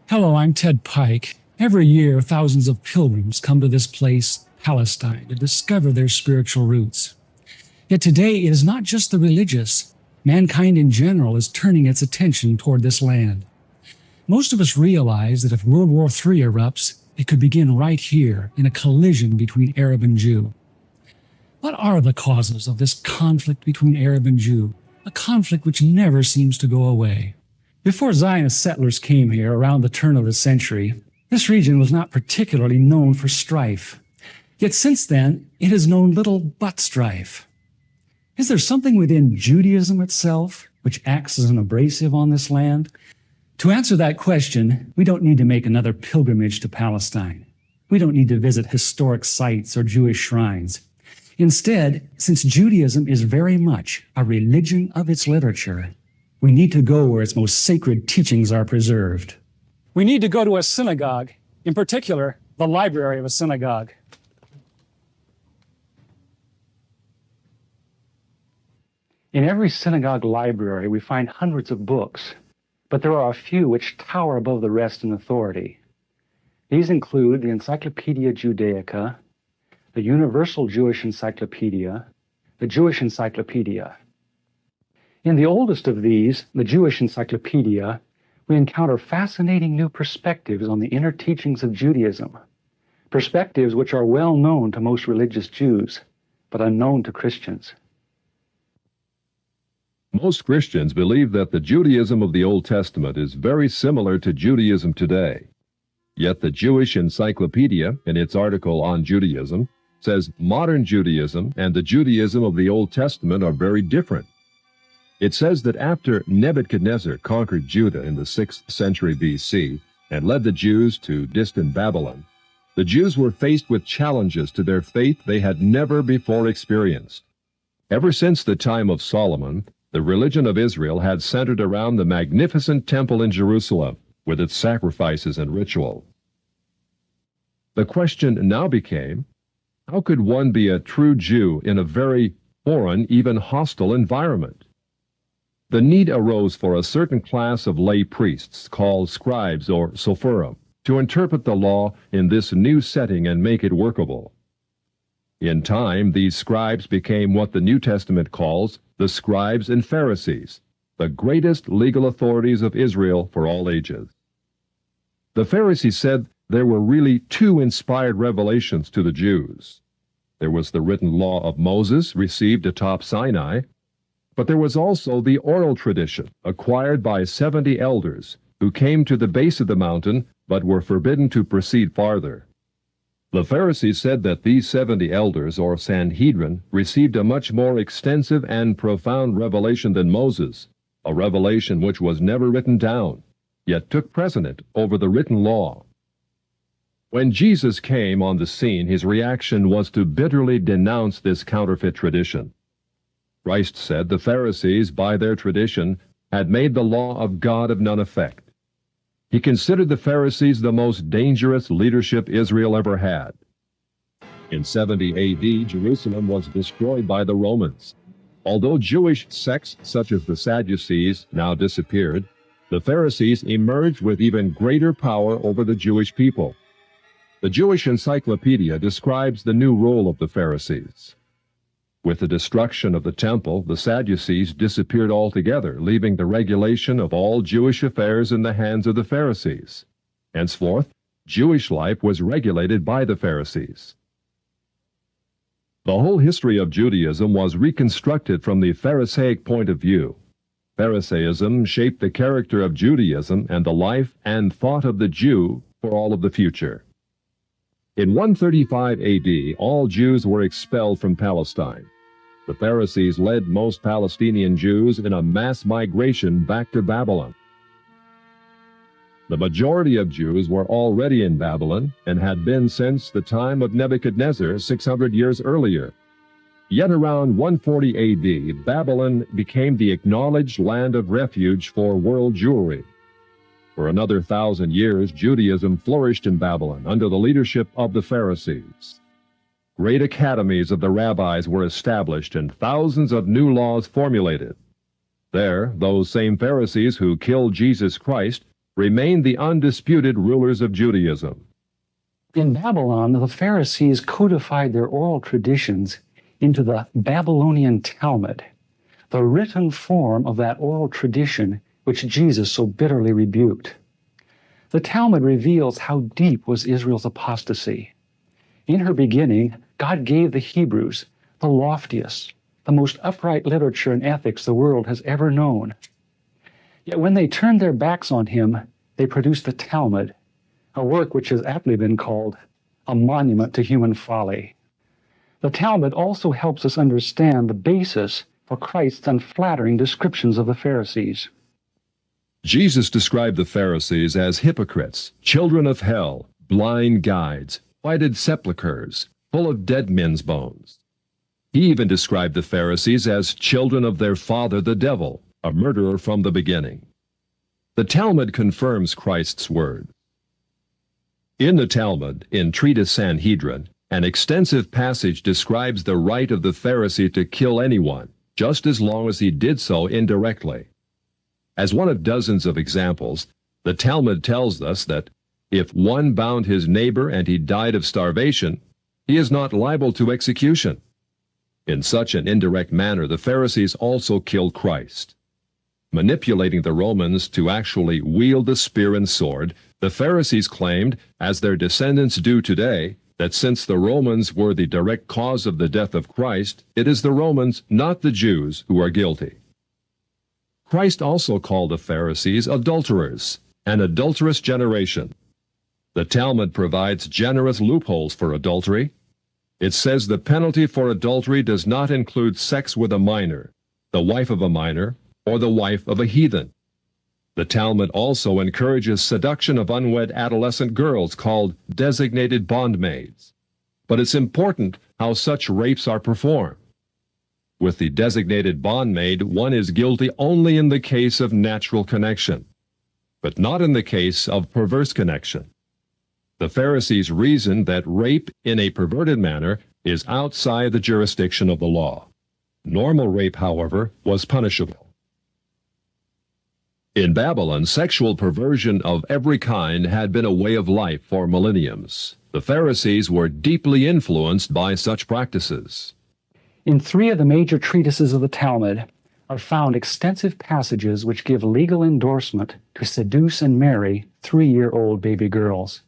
Hello, I'm Ted Pike. Every year, thousands of pilgrims come to this place, Palestine, to discover their spiritual roots. Yet today, it is not just the religious. Mankind in general is turning its attention toward this land. Most of us realize that if World War III erupts, it could begin right here in a collision between Arab and Jew. What are the causes of this conflict between Arab and Jew, a conflict which never seems to go away? Before Zionist settlers came here around the turn of the century, this region was not particularly known for strife. Yet since then, it has known little but strife. Is there something within Judaism itself which acts as an abrasive on this land? To answer that question, we don't need to make another pilgrimage to Palestine. We don't need to visit historic sites or Jewish shrines. Instead, since Judaism is very much a religion of its literature, we need to go where its most sacred teachings are preserved. We need to go to a synagogue, in particular, the library of a synagogue. In every synagogue library, we find hundreds of books, but there are a few which tower above the rest in authority. These include the Encyclopedia Judaica, the Universal Jewish Encyclopedia, the Jewish Encyclopedia. In the oldest of these, the Jewish Encyclopedia, we encounter fascinating new perspectives on the inner teachings of Judaism, perspectives which are well known to most religious Jews, but unknown to Christians. Most Christians believe that the Judaism of the Old Testament is very similar to Judaism today. Yet the Jewish Encyclopedia, in its article on Judaism, says modern Judaism and the Judaism of the Old Testament are very different. It says that after Nebuchadnezzar conquered Judah in the 6th century BC and led the Jews to distant Babylon, the Jews were faced with challenges to their faith they had never before experienced. Ever since the time of Solomon, the religion of Israel had centered around the magnificent temple in Jerusalem, with its sacrifices and ritual. The question now became, how could one be a true Jew in a very foreign, even hostile environment? The need arose for a certain class of lay priests, called scribes or sopherim, to interpret the law in this new setting and make it workable. In time, these scribes became what the New Testament calls the scribes and Pharisees, the greatest legal authorities of Israel for all ages. The Pharisees said there were really two inspired revelations to the Jews. There was the written law of Moses received atop Sinai, but there was also the oral tradition acquired by 70 elders who came to the base of the mountain but were forbidden to proceed farther. The Pharisees said that these 70 elders, or Sanhedrin, received a much more extensive and profound revelation than Moses, a revelation which was never written down, yet took precedent over the written law. When Jesus came on the scene, his reaction was to bitterly denounce this counterfeit tradition. Christ said the Pharisees, by their tradition, had made the law of God of none effect. He considered the Pharisees the most dangerous leadership Israel ever had. In 70 AD, Jerusalem was destroyed by the Romans. Although Jewish sects such as the Sadducees now disappeared, the Pharisees emerged with even greater power over the Jewish people. The Jewish Encyclopedia describes the new role of the Pharisees. With the destruction of the temple, the Sadducees disappeared altogether, leaving the regulation of all Jewish affairs in the hands of the Pharisees. Henceforth, Jewish life was regulated by the Pharisees. The whole history of Judaism was reconstructed from the Pharisaic point of view. Pharisaism shaped the character of Judaism and the life and thought of the Jew for all of the future. In 135 AD, all Jews were expelled from Palestine. The Pharisees led most Palestinian Jews in a mass migration back to Babylon. The majority of Jews were already in Babylon and had been since the time of Nebuchadnezzar 600 years earlier. Yet around 140 AD, Babylon became the acknowledged land of refuge for world Jewry. For another 1,000 years, Judaism flourished in Babylon under the leadership of the Pharisees. Great academies of the rabbis were established and thousands of new laws formulated. There, those same Pharisees who killed Jesus Christ remained the undisputed rulers of Judaism. In Babylon, the Pharisees codified their oral traditions into the Babylonian Talmud, the written form of that oral tradition which Jesus so bitterly rebuked. The Talmud reveals how deep was Israel's apostasy. In her beginning, God gave the Hebrews the loftiest, the most upright literature and ethics the world has ever known. Yet when they turned their backs on him, they produced the Talmud, a work which has aptly been called a monument to human folly. The Talmud also helps us understand the basis for Christ's unflattering descriptions of the Pharisees. Jesus described the Pharisees as hypocrites, children of hell, blind guides, whited sepulchres, full of dead men's bones. He even described the Pharisees as children of their father the devil, a murderer from the beginning. The Talmud confirms Christ's word. In the Talmud, in Treatise Sanhedrin, an extensive passage describes the right of the Pharisee to kill anyone, just as long as he did so indirectly. As one of dozens of examples, the Talmud tells us that if one bound his neighbor and he died of starvation, he is not liable to execution. In such an indirect manner, the Pharisees also killed Christ. Manipulating the Romans to actually wield the spear and sword, the Pharisees claimed, as their descendants do today, that since the Romans were the direct cause of the death of Christ, it is the Romans, not the Jews, who are guilty. Christ also called the Pharisees adulterers, an adulterous generation. The Talmud provides generous loopholes for adultery. It says the penalty for adultery does not include sex with a minor, the wife of a minor, or the wife of a heathen. The Talmud also encourages seduction of unwed adolescent girls called designated bondmaids. But it's important how such rapes are performed. With the designated bondmaid, one is guilty only in the case of natural connection, but not in the case of perverse connection. The Pharisees reasoned that rape in a perverted manner is outside the jurisdiction of the law. Normal rape, however, was punishable. In Babylon, sexual perversion of every kind had been a way of life for millenniums. The Pharisees were deeply influenced by such practices. In 3 of the major treatises of the Talmud are found extensive passages which give legal endorsement to seduce and marry 3-year-old baby girls.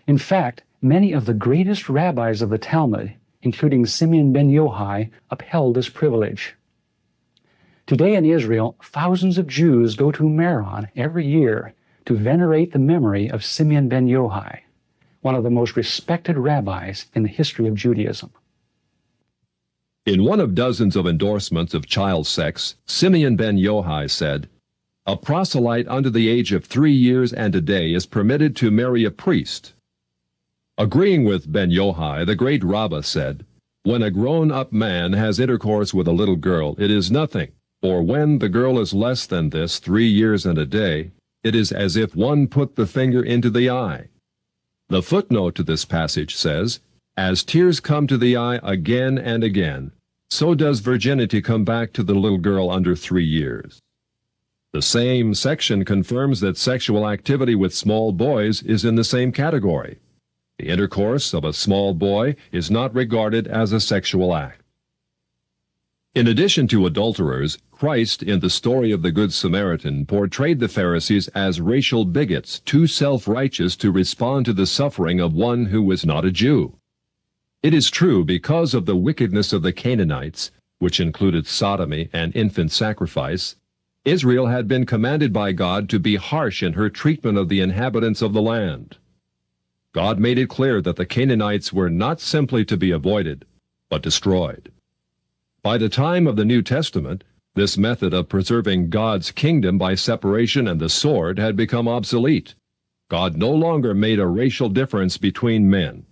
In fact, many of the greatest rabbis of the Talmud, including Simeon ben Yochai, upheld this privilege. Today in Israel, thousands of Jews go to Meron every year to venerate the memory of Simeon ben Yochai, one of the most respected rabbis in the history of Judaism. In one of dozens of endorsements of child sex, Simeon ben Yochai said, "A proselyte under the age of 3 years and a day is permitted to marry a priest." Agreeing with ben Yochai, the great Rabbah said, "When a grown-up man has intercourse with a little girl, it is nothing, for when the girl is less than this 3 years and a day, it is as if one put the finger into the eye." The footnote to this passage says, "As tears come to the eye again and again, so does virginity come back to the little girl under 3 years." The same section confirms that sexual activity with small boys is in the same category. The intercourse of a small boy is not regarded as a sexual act. In addition to adulterers, Christ, in the story of the Good Samaritan, portrayed the Pharisees as racial bigots, too self-righteous to respond to the suffering of one who was not a Jew. It is true, because of the wickedness of the Canaanites, which included sodomy and infant sacrifice, Israel had been commanded by God to be harsh in her treatment of the inhabitants of the land. God made it clear that the Canaanites were not simply to be avoided, but destroyed. By the time of the New Testament, this method of preserving God's kingdom by separation and the sword had become obsolete. God no longer made a racial difference between men.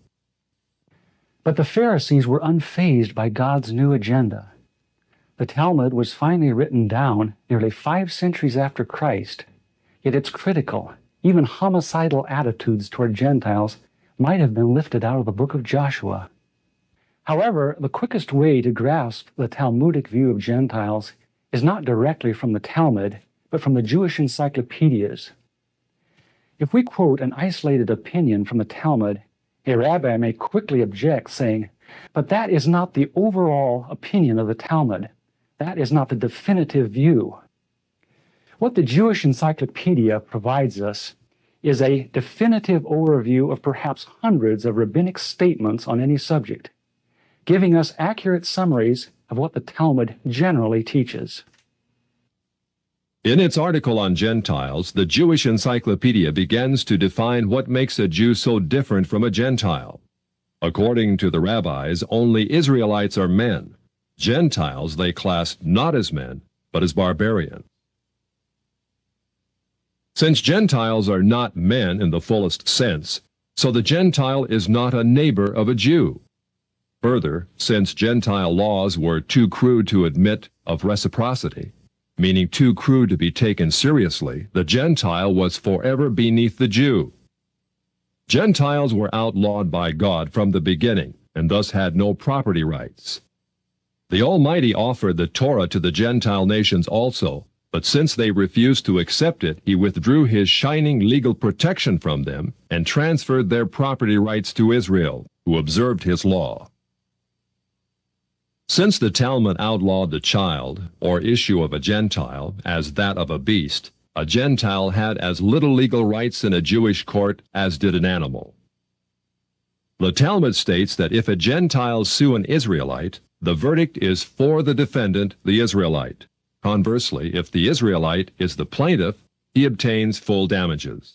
But the Pharisees were unfazed by God's new agenda. The Talmud was finally written down nearly 5 centuries after Christ, yet its critical, even homicidal attitudes toward Gentiles might have been lifted out of the book of Joshua. However, the quickest way to grasp the Talmudic view of Gentiles is not directly from the Talmud, but from the Jewish encyclopedias. If we quote an isolated opinion from the Talmud, a rabbi may quickly object, saying, "But that is not the overall opinion of the Talmud. That is not the definitive view." What the Jewish encyclopedia provides us is a definitive overview of perhaps hundreds of rabbinic statements on any subject, giving us accurate summaries of what the Talmud generally teaches. In its article on Gentiles, the Jewish Encyclopedia begins to define what makes a Jew so different from a Gentile. According to the rabbis, only Israelites are men. Gentiles they class not as men, but as barbarians. Since Gentiles are not men in the fullest sense, so the Gentile is not a neighbor of a Jew. Further, since Gentile laws were too crude to admit of reciprocity, meaning too crude to be taken seriously, the Gentile was forever beneath the Jew. Gentiles were outlawed by God from the beginning, and thus had no property rights. The Almighty offered the Torah to the Gentile nations also, but since they refused to accept it, he withdrew his shining legal protection from them and transferred their property rights to Israel, who observed his law. Since the Talmud outlawed the child, or issue of a Gentile, as that of a beast, a Gentile had as little legal rights in a Jewish court as did an animal. The Talmud states that if a Gentile sue an Israelite, the verdict is for the defendant, the Israelite. Conversely, if the Israelite is the plaintiff, he obtains full damages.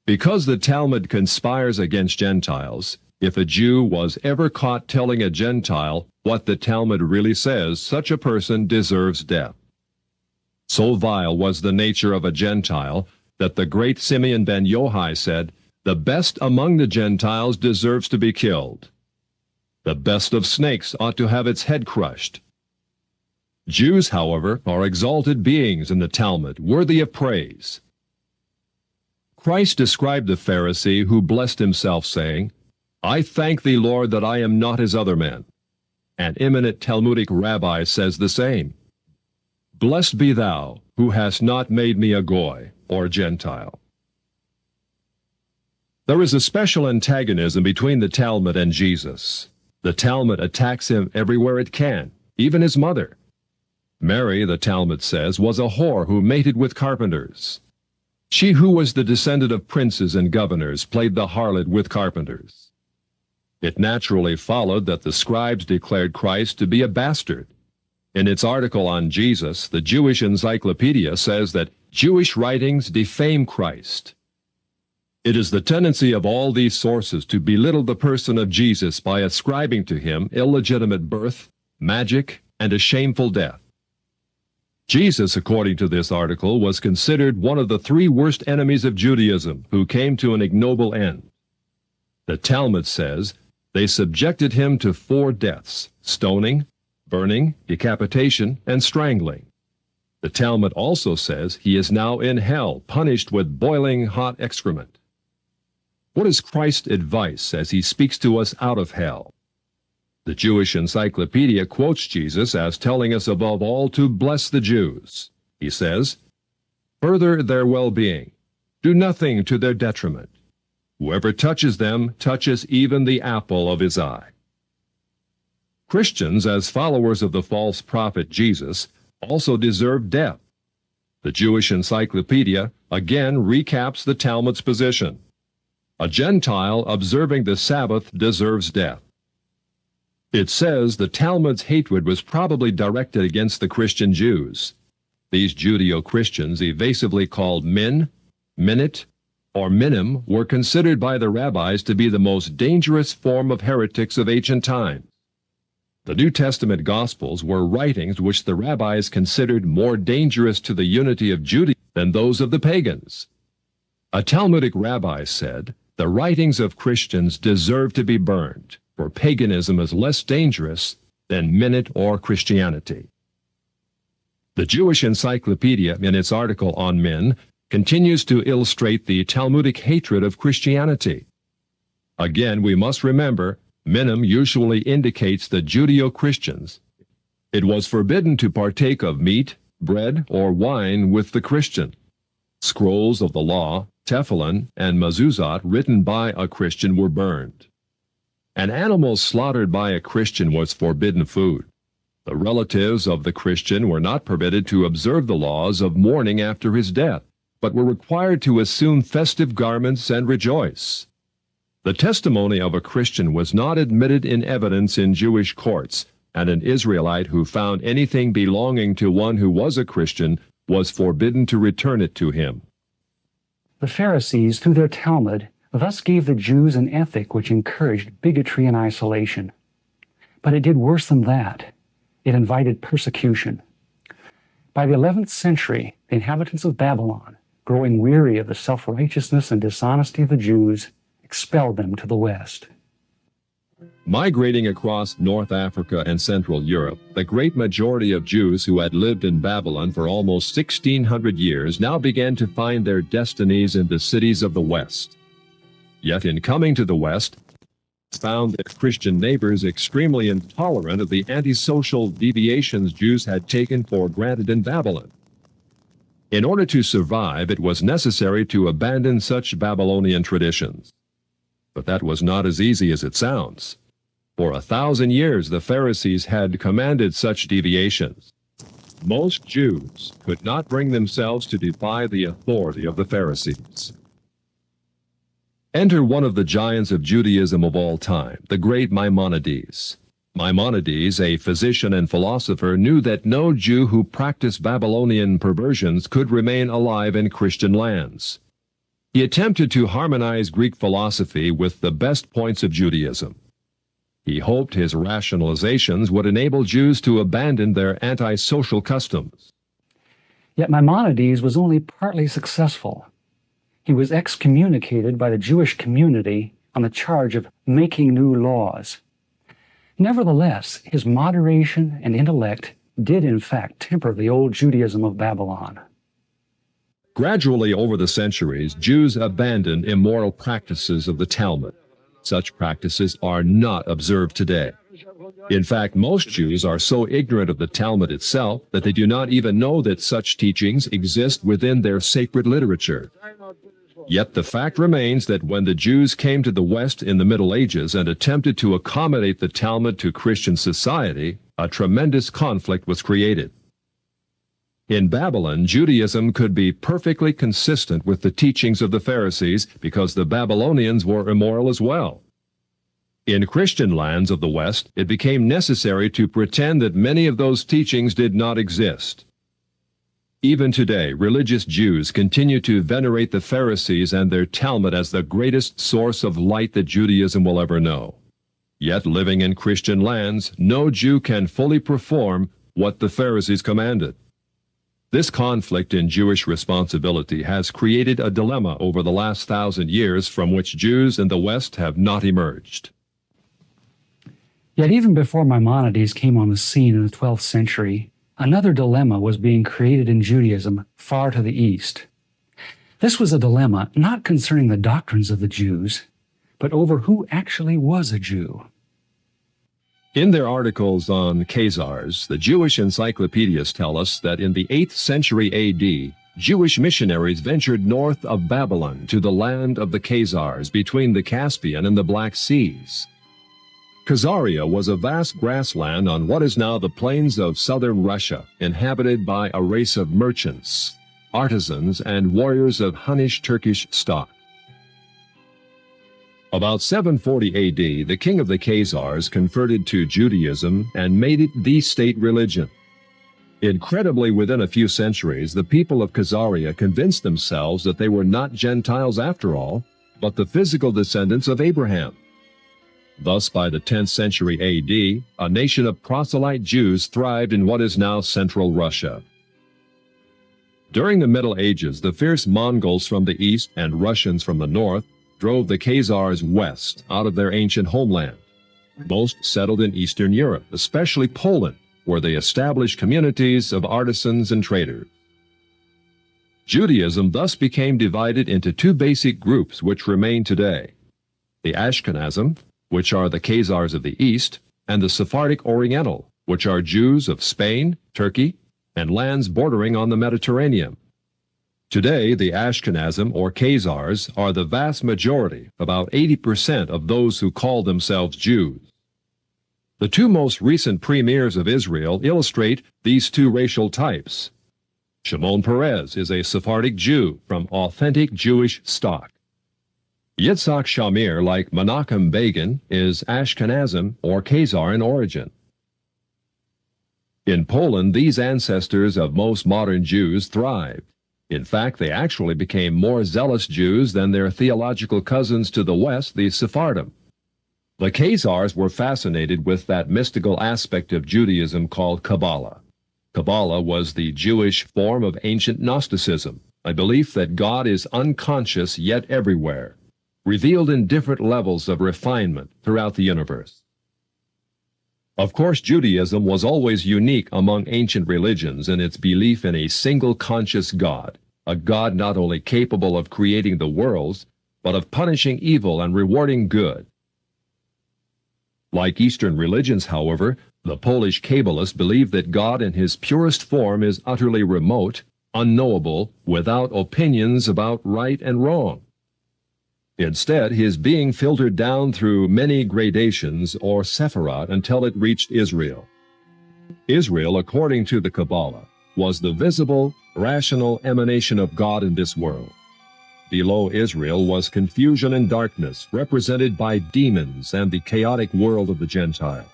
Because the Talmud conspires against Gentiles, if a Jew was ever caught telling a Gentile what the Talmud really says, such a person deserves death. So vile was the nature of a Gentile that the great Simeon ben Yohai said, "The best among the Gentiles deserves to be killed. The best of snakes ought to have its head crushed." Jews, however, are exalted beings in the Talmud, worthy of praise. Christ described the Pharisee who blessed himself, saying, "I thank thee, Lord, that I am not as other men." An eminent Talmudic rabbi says the same. "Blessed be thou, who hast not made me a Goy, or Gentile." There is a special antagonism between the Talmud and Jesus. The Talmud attacks him everywhere it can, even his mother. Mary, the Talmud says, was a whore who mated with carpenters. She who was the descendant of princes and governors played the harlot with carpenters. It naturally followed that the scribes declared Christ to be a bastard. In its article on Jesus, the Jewish Encyclopedia says that Jewish writings defame Christ. It is the tendency of all these sources to belittle the person of Jesus by ascribing to him illegitimate birth, magic, and a shameful death. Jesus, according to this article, was considered one of the 3 worst enemies of Judaism who came to an ignoble end. The Talmud says they subjected him to 4 deaths: stoning, burning, decapitation, and strangling. The Talmud also says he is now in hell, punished with boiling hot excrement. What is Christ's advice as he speaks to us out of hell? The Jewish Encyclopedia quotes Jesus as telling us above all to bless the Jews. He says, "Further their well-being. Do nothing to their detriment. Whoever touches them touches even the apple of his eye." Christians, as followers of the false prophet Jesus, also deserve death. The Jewish Encyclopedia again recaps the Talmud's position. A Gentile observing the Sabbath deserves death. It says the Talmud's hatred was probably directed against the Christian Jews. These Judeo-Christians, evasively called Min, Minit, or Minim, were considered by the rabbis to be the most dangerous form of heretics of ancient times. The New Testament Gospels were writings which the rabbis considered more dangerous to the unity of Judaism than those of the pagans. A Talmudic rabbi said, "The writings of Christians deserve to be burned, for paganism is less dangerous than Minute or Christianity." The Jewish Encyclopedia, in its article on Min, continues to illustrate the Talmudic hatred of Christianity. Again, we must remember, Minim usually indicates the Judeo-Christians. It was forbidden to partake of meat, bread, or wine with the Christian. Scrolls of the law, Tefillin, and Mezuzot written by a Christian were burned. An animal slaughtered by a Christian was forbidden food. The relatives of the Christian were not permitted to observe the laws of mourning after his death, but were required to assume festive garments and rejoice. The testimony of a Christian was not admitted in evidence in Jewish courts, and an Israelite who found anything belonging to one who was a Christian was forbidden to return it to him. The Pharisees, through their Talmud, thus gave the Jews an ethic which encouraged bigotry and isolation. But it did worse than that. It invited persecution. By the 11th century, the inhabitants of Babylon, growing weary of the self-righteousness and dishonesty of the Jews, expelled them to the west. Migrating across North Africa and Central Europe, the great majority of Jews who had lived in Babylon for almost 1,600 years now began to find their destinies in the cities of the West. Yet in coming to the West, found their Christian neighbors extremely intolerant of the antisocial deviations Jews had taken for granted in Babylon. In order to survive, it was necessary to abandon such Babylonian traditions. But that was not as easy as it sounds. For 1,000 years, the Pharisees had commanded such deviations. Most Jews could not bring themselves to defy the authority of the Pharisees. Enter one of the giants of Judaism of all time, the great Maimonides. Maimonides, a physician and philosopher, knew that no Jew who practiced Babylonian perversions could remain alive in Christian lands. He attempted to harmonize Greek philosophy with the best points of Judaism. He hoped his rationalizations would enable Jews to abandon their antisocial customs. Yet Maimonides was only partly successful. He was excommunicated by the Jewish community on the charge of making new laws. Nevertheless, his moderation and intellect did in fact temper the old Judaism of Babylon. Gradually over the centuries, Jews abandoned immoral practices of the Talmud. Such practices are not observed today. In fact, most Jews are so ignorant of the Talmud itself that they do not even know that such teachings exist within their sacred literature. Yet the fact remains that when the Jews came to the West in the Middle Ages and attempted to accommodate the Talmud to Christian society, a tremendous conflict was created. In Babylon, Judaism could be perfectly consistent with the teachings of the Pharisees because the Babylonians were immoral as well. In Christian lands of the West, it became necessary to pretend that many of those teachings did not exist. Even today, religious Jews continue to venerate the Pharisees and their Talmud as the greatest source of light that Judaism will ever know. Yet, living in Christian lands, no Jew can fully perform what the Pharisees commanded. This conflict in Jewish responsibility has created a dilemma over the last 1,000 years from which Jews in the West have not emerged. Yet even before Maimonides came on the scene in the 12th century, another dilemma was being created in Judaism far to the east. This was a dilemma not concerning the doctrines of the Jews, but over who actually was a Jew. In their articles on Khazars, the Jewish encyclopedias tell us that in the 8th century A.D., Jewish missionaries ventured north of Babylon to the land of the Khazars between the Caspian and the Black Seas. Khazaria was a vast grassland on what is now the plains of southern Russia, inhabited by a race of merchants, artisans, and warriors of Hunnish Turkish stock. About 740 A.D., the king of the Khazars converted to Judaism and made it the state religion. Incredibly, within a few centuries, the people of Khazaria convinced themselves that they were not Gentiles after all, but the physical descendants of Abraham. Thus, by the 10th century AD, a nation of proselyte Jews thrived in what is now central Russia. During the Middle Ages, the fierce Mongols from the east and Russians from the north drove the Khazars west out of their ancient homeland. Most settled in Eastern Europe, especially Poland, where they established communities of artisans and traders. Judaism thus became divided into two basic groups which remain today: the Ashkenazim, which are the Khazars of the east, and the Sephardic Oriental, which are Jews of Spain, Turkey, and lands bordering on the Mediterranean. Today, the Ashkenazim, or Khazars, are the vast majority, about 80% of those who call themselves Jews. The two most recent premiers of Israel illustrate these two racial types. Shimon Peres is a Sephardic Jew from authentic Jewish stock. Yitzhak Shamir, like Menachem Begin, is Ashkenazim or Khazar in origin. In Poland, these ancestors of most modern Jews thrived. In fact, they actually became more zealous Jews than their theological cousins to the west, the Sephardim. The Khazars were fascinated with that mystical aspect of Judaism called Kabbalah. Kabbalah was the Jewish form of ancient Gnosticism, a belief that God is unconscious yet everywhere, revealed in different levels of refinement throughout the universe. Of course, Judaism was always unique among ancient religions in its belief in a single conscious God, a God not only capable of creating the worlds, but of punishing evil and rewarding good. Like Eastern religions, however, the Polish Kabbalists believe that God in his purest form is utterly remote, unknowable, without opinions about right and wrong. Instead, his being filtered down through many gradations or sephirot until it reached Israel. Israel, according to the Kabbalah, was the visible, rational emanation of God in this world. Below Israel was confusion and darkness, represented by demons and the chaotic world of the Gentile.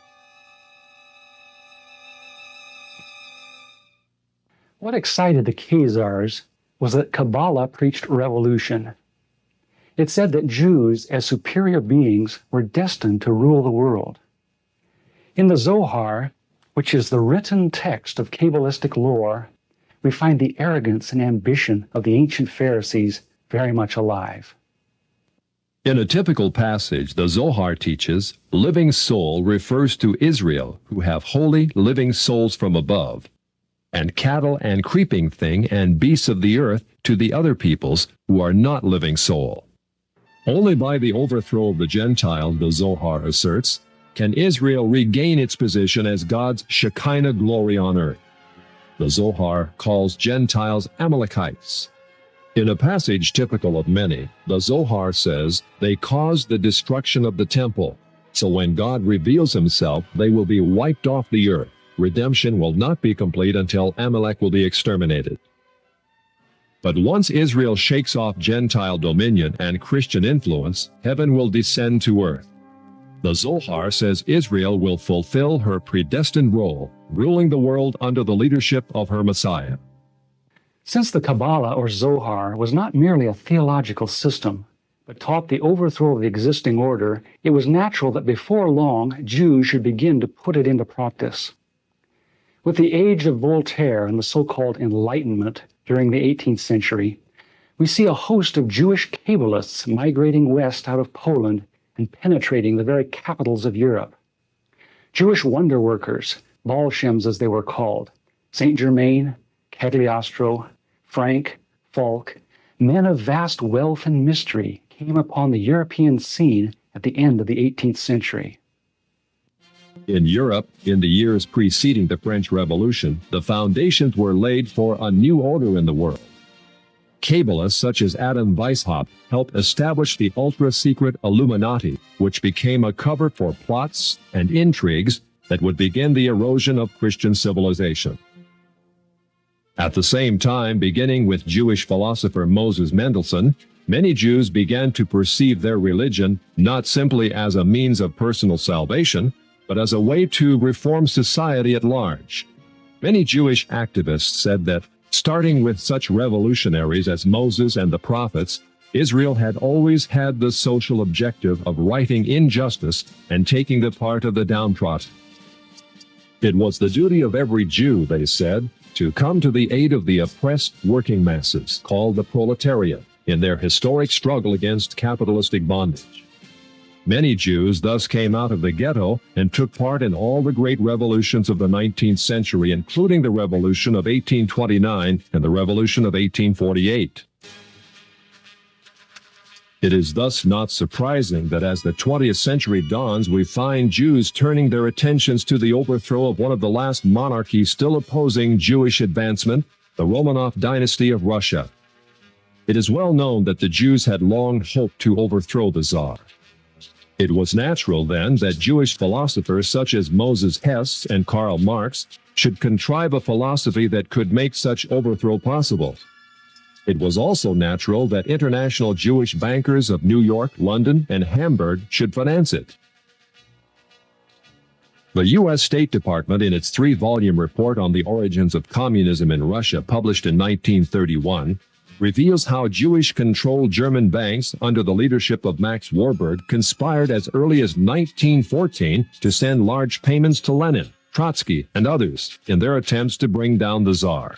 What excited the Khazars was that Kabbalah preached revolution. It said that Jews, as superior beings, were destined to rule the world. In the Zohar, which is the written text of Kabbalistic lore, we find the arrogance and ambition of the ancient Pharisees very much alive. In a typical passage, the Zohar teaches, living soul refers to Israel, who have holy living souls from above, and cattle and creeping thing and beasts of the earth to the other peoples who are not living soul. Only by the overthrow of the Gentile, the Zohar asserts, can Israel regain its position as God's Shekinah glory on earth. The Zohar calls Gentiles Amalekites. In a passage typical of many, the Zohar says they caused the destruction of the temple, so when God reveals himself, they will be wiped off the earth. Redemption will not be complete until Amalek will be exterminated. But once Israel shakes off Gentile dominion and Christian influence, heaven will descend to earth. The Zohar says Israel will fulfill her predestined role, ruling the world under the leadership of her Messiah. Since the Kabbalah or Zohar was not merely a theological system, but taught the overthrow of the existing order, it was natural that before long Jews should begin to put it into practice. With the age of Voltaire and the so-called Enlightenment during the 18th century, we see a host of Jewish Kabbalists migrating west out of Poland and penetrating the very capitals of Europe. Jewish wonder workers, Baal Shems as they were called, Saint Germain, Cagliostro, Frank, Falk, men of vast wealth and mystery came upon the European scene at the end of the 18th century. In Europe, in the years preceding the French Revolution, the foundations were laid for a new order in the world. Kabbalists such as Adam Weishaupt helped establish the ultra-secret Illuminati, which became a cover for plots and intrigues that would begin the erosion of Christian civilization. At the same time, beginning with Jewish philosopher Moses Mendelssohn, many Jews began to perceive their religion not simply as a means of personal salvation, but as a way to reform society at large. Many Jewish activists said that, starting with such revolutionaries as Moses and the prophets, Israel had always had the social objective of righting injustice and taking the part of the downtrodden. It was the duty of every Jew, they said, to come to the aid of the oppressed working masses, called the proletariat, in their historic struggle against capitalistic bondage. Many Jews thus came out of the ghetto and took part in all the great revolutions of the 19th century, including the Revolution of 1829 and the Revolution of 1848. It is thus not surprising that as the 20th century dawns, we find Jews turning their attentions to the overthrow of one of the last monarchies still opposing Jewish advancement, the Romanov dynasty of Russia. It is well known that the Jews had long hoped to overthrow the Tsar. It was natural, then, that Jewish philosophers such as Moses Hess and Karl Marx should contrive a philosophy that could make such overthrow possible. It was also natural that international Jewish bankers of New York, London, and Hamburg should finance it. The U.S. State Department, in its 3-volume report on the origins of communism in Russia, published in 1931, reveals how Jewish-controlled German banks under the leadership of Max Warburg conspired as early as 1914 to send large payments to Lenin, Trotsky, and others in their attempts to bring down the Tsar.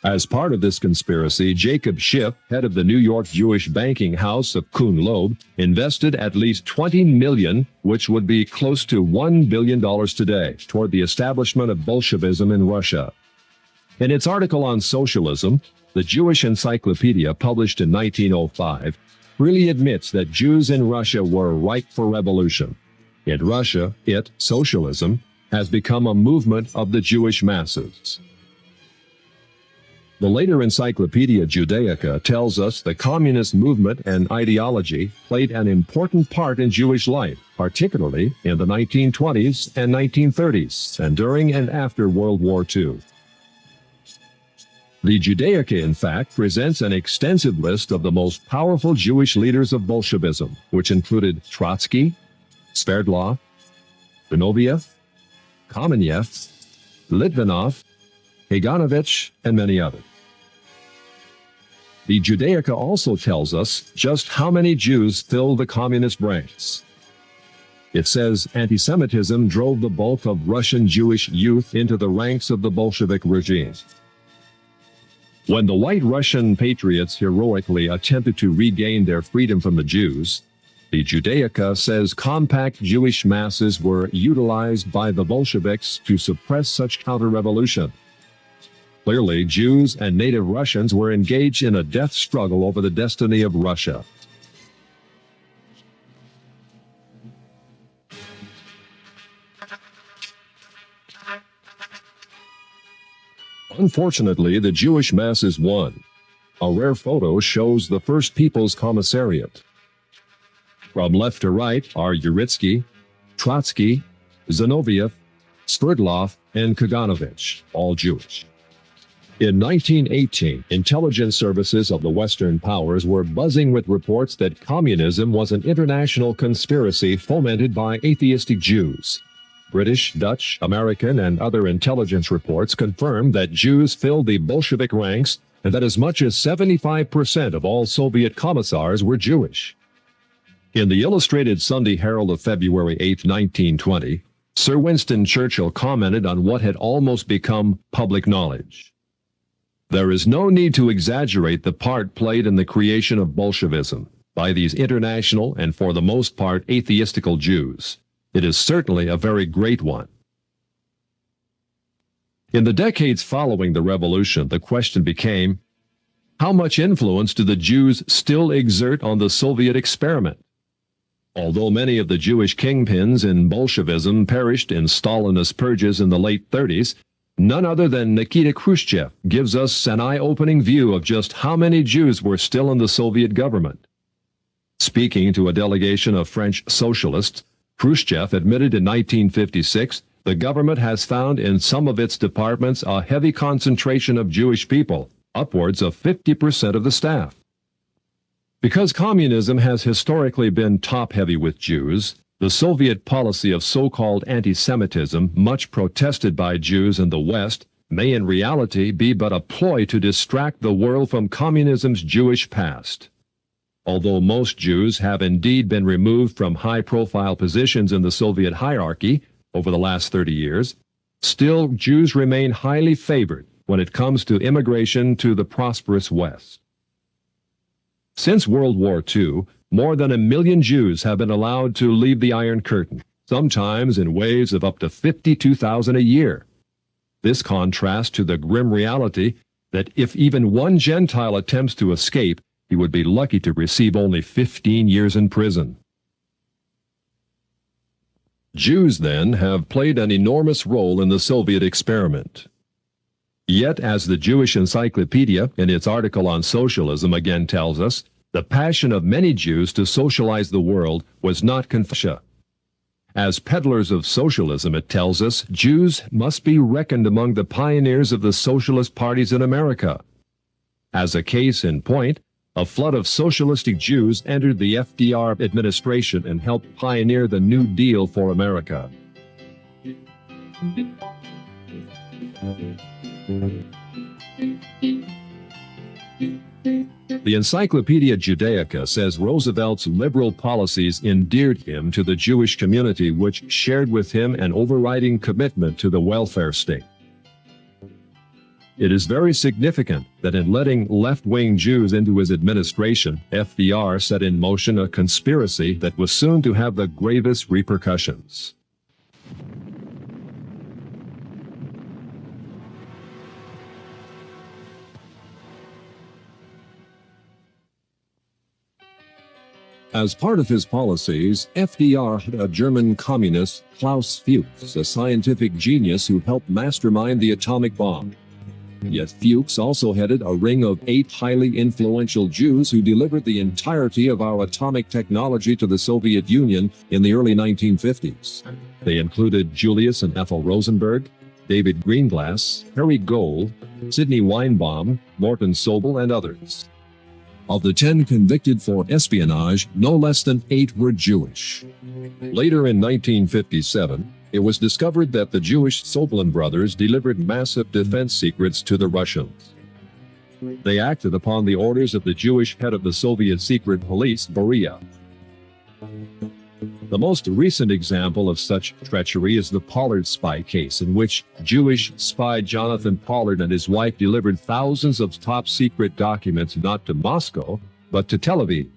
As part of this conspiracy, Jacob Schiff, head of the New York Jewish banking house of Kuhn Loeb, invested at least $20 million, which would be close to $1 billion today, toward the establishment of Bolshevism in Russia. In its article on socialism, the Jewish Encyclopedia, published in 1905, really admits that Jews in Russia were ripe for revolution. In Russia, socialism, has become a movement of the Jewish masses. The later Encyclopedia Judaica tells us the communist movement and ideology played an important part in Jewish life, particularly in the 1920s and 1930s, and during and after World War II. The Judaica, in fact, presents an extensive list of the most powerful Jewish leaders of Bolshevism, which included Trotsky, Sverdlov, Zinoviev, Kamenev, Litvinov, Kaganovich, and many others. The Judaica also tells us just how many Jews filled the communist ranks. It says anti-Semitism drove the bulk of Russian Jewish youth into the ranks of the Bolshevik regime. When the White Russian patriots heroically attempted to regain their freedom from the Jews, the Judaica says compact Jewish masses were utilized by the Bolsheviks to suppress such counter-revolution. Clearly, Jews and native Russians were engaged in a death struggle over the destiny of Russia. Unfortunately, the Jewish masses won. A rare photo shows the First People's Commissariat. From left to right are Uritsky, Trotsky, Zinoviev, Sverdlov, and Kaganovich, all Jewish. In 1918, intelligence services of the Western powers were buzzing with reports that communism was an international conspiracy fomented by atheistic Jews. British, Dutch, American, and other intelligence reports confirmed that Jews filled the Bolshevik ranks and that as much as 75% of all Soviet commissars were Jewish. In the Illustrated Sunday Herald of February 8, 1920, Sir Winston Churchill commented on what had almost become public knowledge. There is no need to exaggerate the part played in the creation of Bolshevism by these international and for the most part atheistical Jews. It is certainly a very great one. In the decades following the revolution, the question became, how much influence do the Jews still exert on the Soviet experiment? Although many of the Jewish kingpins in Bolshevism perished in Stalinist purges in the late 30s, none other than Nikita Khrushchev gives us an eye-opening view of just how many Jews were still in the Soviet government. Speaking to a delegation of French socialists, Khrushchev admitted in 1956 the government has found in some of its departments a heavy concentration of Jewish people, upwards of 50% of the staff. Because communism has historically been top-heavy with Jews, The Soviet policy of so-called anti-Semitism, much protested by Jews in the West, may in reality be but a ploy to distract the world from communism's Jewish past. Although most Jews have indeed been removed from high-profile positions in the Soviet hierarchy over the last 30 years, still Jews remain highly favored when it comes to immigration to the prosperous West. Since World War II, more than 1 million Jews have been allowed to leave the Iron Curtain, sometimes in waves of up to 52,000 a year. This contrasts to the grim reality that if even one Gentile attempts to escape, he would be lucky to receive only 15 years in prison. Jews, then, have played an enormous role in the Soviet experiment. Yet, as the Jewish Encyclopedia, in its article on socialism, again tells us, the passion of many Jews to socialize the world was not confusion. As peddlers of socialism, it tells us, Jews must be reckoned among the pioneers of the socialist parties in America. As a case in point, a flood of socialistic Jews entered the FDR administration and helped pioneer the New Deal for America. The Encyclopedia Judaica says Roosevelt's liberal policies endeared him to the Jewish community, which shared with him an overriding commitment to the welfare state. It is very significant that in letting left-wing Jews into his administration, FDR set in motion a conspiracy that was soon to have the gravest repercussions. As part of his policies, FDR had a German communist, Klaus Fuchs, a scientific genius who helped mastermind the atomic bomb. Yet Fuchs also headed a ring of 8 highly influential Jews who delivered the entirety of our atomic technology to the Soviet Union in the early 1950s. They included Julius and Ethel Rosenberg, David Greenglass, Harry Gold, Sidney Weinbaum, Morton Sobel, and others. Of the 10 convicted for espionage, no less than 8 were Jewish. Later in 1957, it was discovered that the Jewish Sobolin brothers delivered massive defense secrets to the Russians. They acted upon the orders of the Jewish head of the Soviet secret police, Beria. The most recent example of such treachery is the Pollard spy case, in which Jewish spy Jonathan Pollard and his wife delivered thousands of top-secret documents not to Moscow, but to Tel Aviv.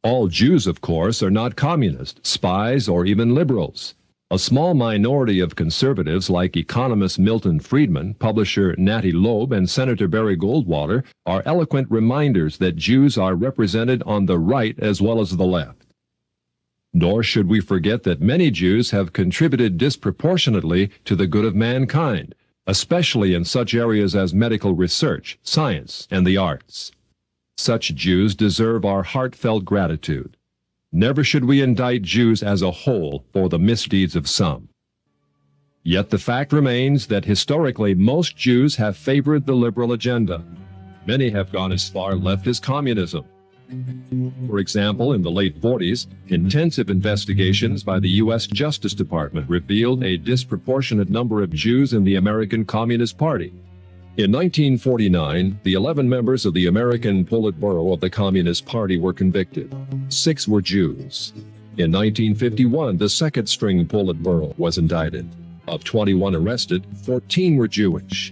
All Jews, of course, are not communists, spies, or even liberals. A small minority of conservatives like economist Milton Friedman, publisher Natty Loeb, and Senator Barry Goldwater are eloquent reminders that Jews are represented on the right as well as the left. Nor should we forget that many Jews have contributed disproportionately to the good of mankind, especially in such areas as medical research, science, and the arts. Such Jews deserve our heartfelt gratitude. Never should we indict Jews as a whole for the misdeeds of some. Yet the fact remains that historically most Jews have favored the liberal agenda. Many have gone as far left as communism. For example, in the late 40s, intensive investigations by the U.S. Justice Department revealed a disproportionate number of Jews in the American Communist Party. In 1949, the 11 members of the American Politburo of the Communist Party were convicted. 6 were Jews. In 1951, the second-string Politburo was indicted. Of 21 arrested, 14 were Jewish.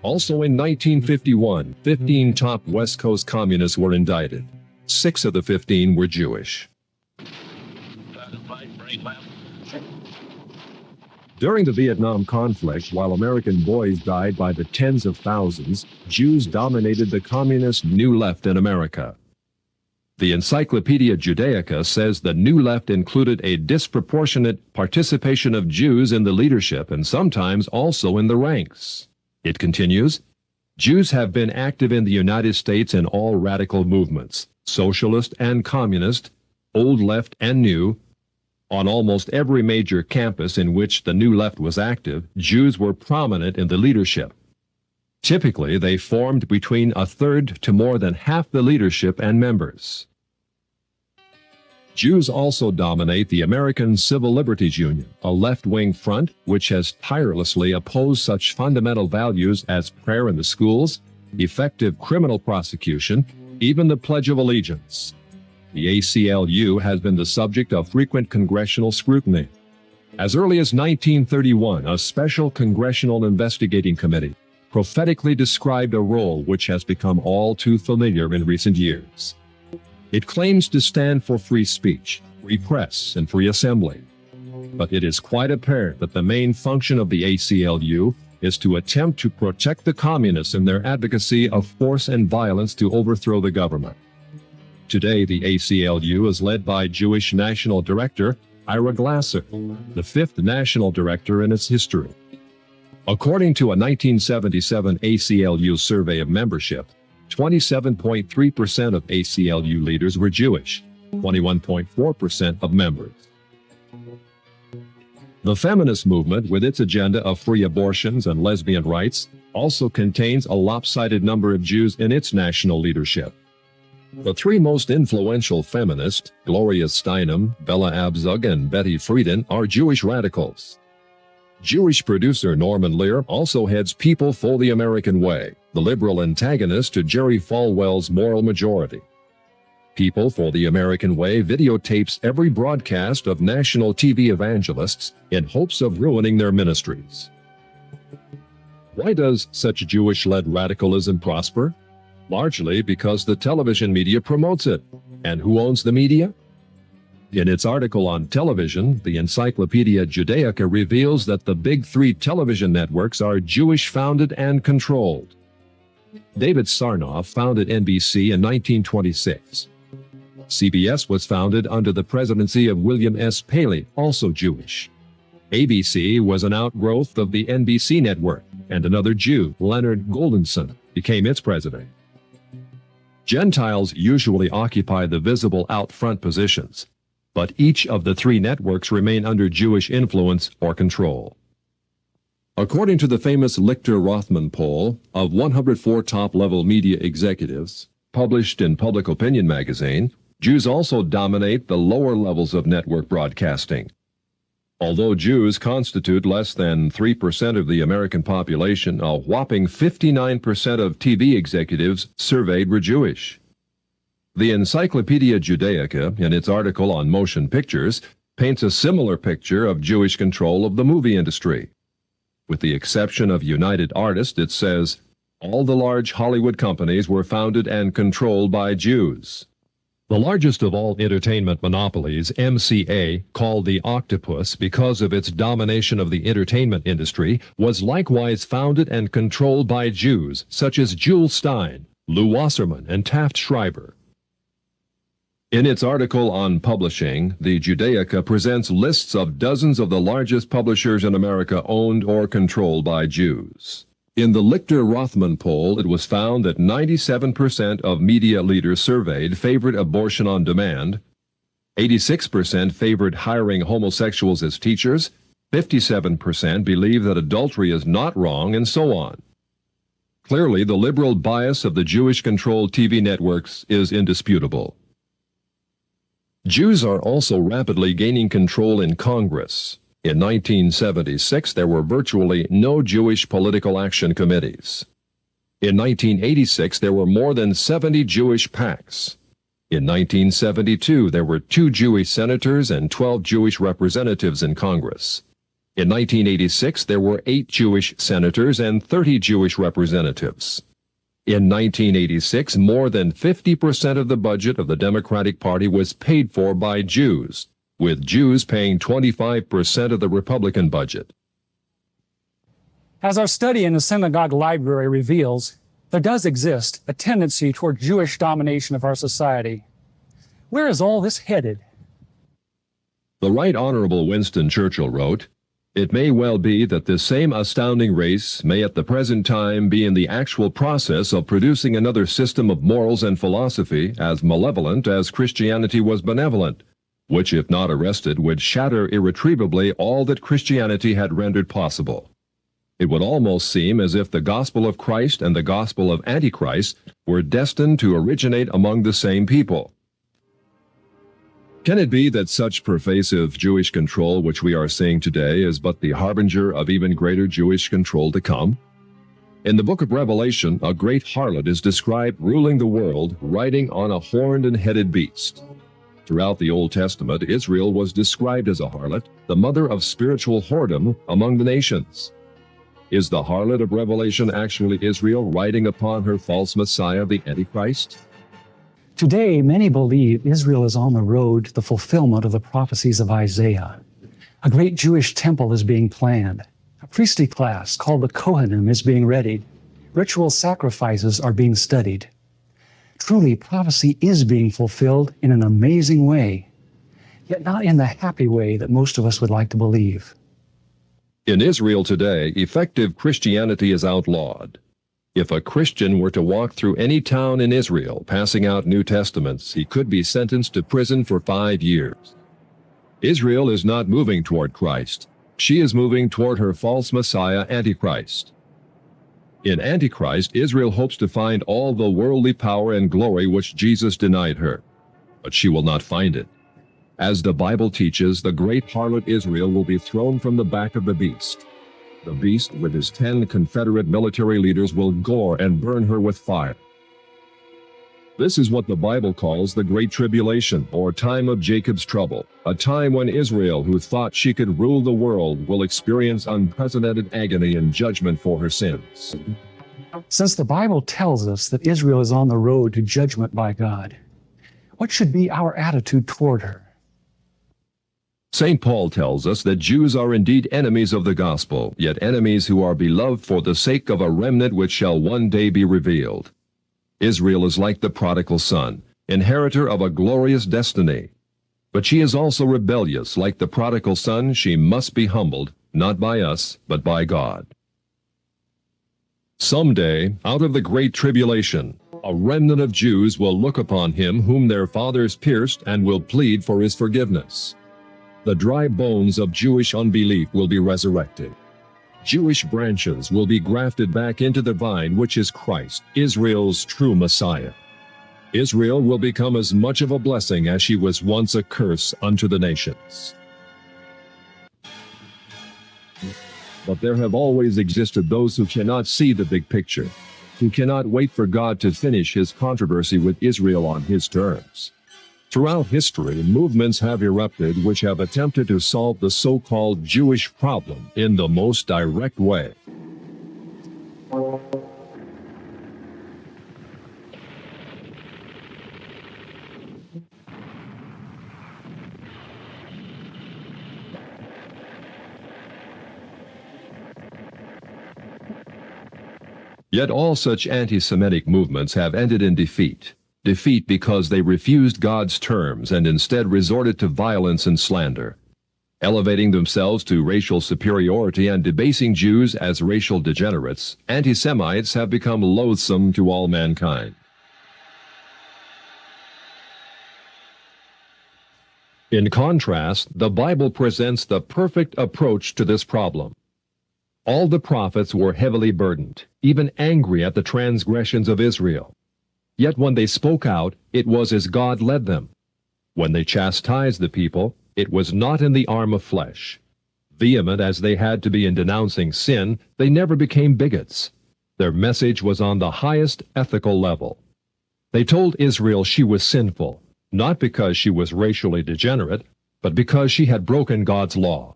Also in 1951, 15 top West Coast communists were indicted. 6 of the 15 were Jewish. During the Vietnam conflict, while American boys died by the tens of thousands, Jews dominated the communist New Left in America. The Encyclopedia Judaica says the New Left included a disproportionate participation of Jews in the leadership and sometimes also in the ranks. It continues, Jews have been active in the United States in all radical movements, socialist and communist, old left and new. On almost every major campus in which the New Left was active, Jews were prominent in the leadership. Typically, they formed between a third to more than half the leadership and members. Jews also dominate the American Civil Liberties Union, a left-wing front which has tirelessly opposed such fundamental values as prayer in the schools, effective criminal prosecution, even the Pledge of Allegiance. The ACLU has been the subject of frequent congressional scrutiny. As early as 1931, a special congressional investigating committee prophetically described a role which has become all too familiar in recent years. It claims to stand for free speech, free press, and free assembly. But it is quite apparent that the main function of the ACLU is to attempt to protect the communists in their advocacy of force and violence to overthrow the government. Today, the ACLU is led by Jewish National Director Ira Glasser, the fifth national director in its history. According to a 1977 ACLU survey of membership, 27.3% of ACLU leaders were Jewish, 21.4% of members. The feminist movement, with its agenda of free abortions and lesbian rights, also contains a lopsided number of Jews in its national leadership. The three most influential feminists, Gloria Steinem, Bella Abzug, and Betty Friedan, are Jewish radicals. Jewish producer Norman Lear also heads People for the American Way, the liberal antagonist to Jerry Falwell's Moral Majority. People for the American Way videotapes every broadcast of national TV evangelists in hopes of ruining their ministries. Why does such Jewish-led radicalism prosper? Largely because the television media promotes it. And who owns the media? In its article on television, the Encyclopedia Judaica reveals that the big three television networks are Jewish-founded and controlled. David Sarnoff founded NBC in 1926. CBS was founded under the presidency of William S. Paley, also Jewish. ABC was an outgrowth of the NBC network, and another Jew, Leonard Goldenson, became its president. Gentiles usually occupy the visible out-front positions, but each of the three networks remain under Jewish influence or control. According to the famous Lichter-Rothman poll of 104 top-level media executives, published in Public Opinion magazine, Jews also dominate the lower levels of network broadcasting. Although Jews constitute less than 3% of the American population, a whopping 59% of TV executives surveyed were Jewish. The Encyclopedia Judaica, in its article on motion pictures, paints a similar picture of Jewish control of the movie industry. With the exception of United Artists, it says, all the large Hollywood companies were founded and controlled by Jews. The largest of all entertainment monopolies, MCA, called the Octopus because of its domination of the entertainment industry, was likewise founded and controlled by Jews such as Jules Stein, Lou Wasserman, and Taft Schreiber. In its article on publishing, the Judaica presents lists of dozens of the largest publishers in America owned or controlled by Jews. In the Lichter-Rothman poll, it was found that 97% of media leaders surveyed favored abortion on demand, 86% favored hiring homosexuals as teachers, 57% believe that adultery is not wrong, and so on. Clearly, the liberal bias of the Jewish-controlled TV networks is indisputable. Jews are also rapidly gaining control in Congress. In 1976, there were virtually no Jewish political action committees. In 1986, there were more than 70 Jewish PACs. In 1972, there were 2 Jewish senators and 12 Jewish representatives in Congress. In 1986, there were 8 Jewish senators and 30 Jewish representatives. In 1986, more than 50% of the budget of the Democratic Party was paid for by Jews, with Jews paying 25% of the Republican budget. As our study in the synagogue library reveals, there does exist a tendency toward Jewish domination of our society. Where is all this headed? The Right Honorable Winston Churchill wrote, "It may well be that this same astounding race may at the present time be in the actual process of producing another system of morals and philosophy as malevolent as Christianity was benevolent, which, if not arrested, would shatter irretrievably all that Christianity had rendered possible. It would almost seem as if the gospel of Christ and the gospel of Antichrist were destined to originate among the same people." Can it be that such pervasive Jewish control which we are seeing today is but the harbinger of even greater Jewish control to come? In the book of Revelation, a great harlot is described ruling the world, riding on a horned and headed beast. Throughout the Old Testament, Israel was described as a harlot, the mother of spiritual whoredom among the nations. Is the harlot of Revelation actually Israel riding upon her false Messiah, the Antichrist? Today, many believe Israel is on the road to the fulfillment of the prophecies of Isaiah. A great Jewish temple is being planned. A priestly class called the Kohanim is being readied. Ritual sacrifices are being studied. Truly, prophecy is being fulfilled in an amazing way, yet not in the happy way that most of us would like to believe. In Israel today, effective Christianity is outlawed. If a Christian were to walk through any town in Israel passing out New Testaments, he could be sentenced to prison for 5 years. Israel is not moving toward Christ. She is moving toward her false Messiah, Antichrist. In Antichrist, Israel hopes to find all the worldly power and glory which Jesus denied her, but she will not find it. As the Bible teaches, the great harlot Israel will be thrown from the back of the beast. The beast, with his 10 Confederate military leaders, will gore and burn her with fire. This is what the Bible calls the Great Tribulation, or time of Jacob's trouble, a time when Israel, who thought she could rule the world, will experience unprecedented agony and judgment for her sins. Since the Bible tells us that Israel is on the road to judgment by God, what should be our attitude toward her? St. Paul tells us that Jews are indeed enemies of the gospel, yet enemies who are beloved for the sake of a remnant which shall one day be revealed. Israel is like the prodigal son, inheritor of a glorious destiny. But she is also rebellious. Like the prodigal son, she must be humbled, not by us, but by God. Someday, out of the great tribulation, a remnant of Jews will look upon him whom their fathers pierced and will plead for his forgiveness. The dry bones of Jewish unbelief will be resurrected. Jewish branches will be grafted back into the vine, which is Christ, Israel's true Messiah. Israel will become as much of a blessing as she was once a curse unto the nations. But there have always existed those who cannot see the big picture, who cannot wait for God to finish his controversy with Israel on his terms. Throughout history, movements have erupted which have attempted to solve the so-called Jewish problem in the most direct way. Yet all such anti-Semitic movements have ended in defeat. Defeat because they refused God's terms and instead resorted to violence and slander. Elevating themselves to racial superiority and debasing Jews as racial degenerates, anti-Semites have become loathsome to all mankind. In contrast, the Bible presents the perfect approach to this problem. All the prophets were heavily burdened, even angry at the transgressions of Israel. Yet when they spoke out, it was as God led them. When they chastised the people, it was not in the arm of flesh. Vehement as they had to be in denouncing sin, they never became bigots. Their message was on the highest ethical level. They told Israel she was sinful, not because she was racially degenerate, but because she had broken God's law.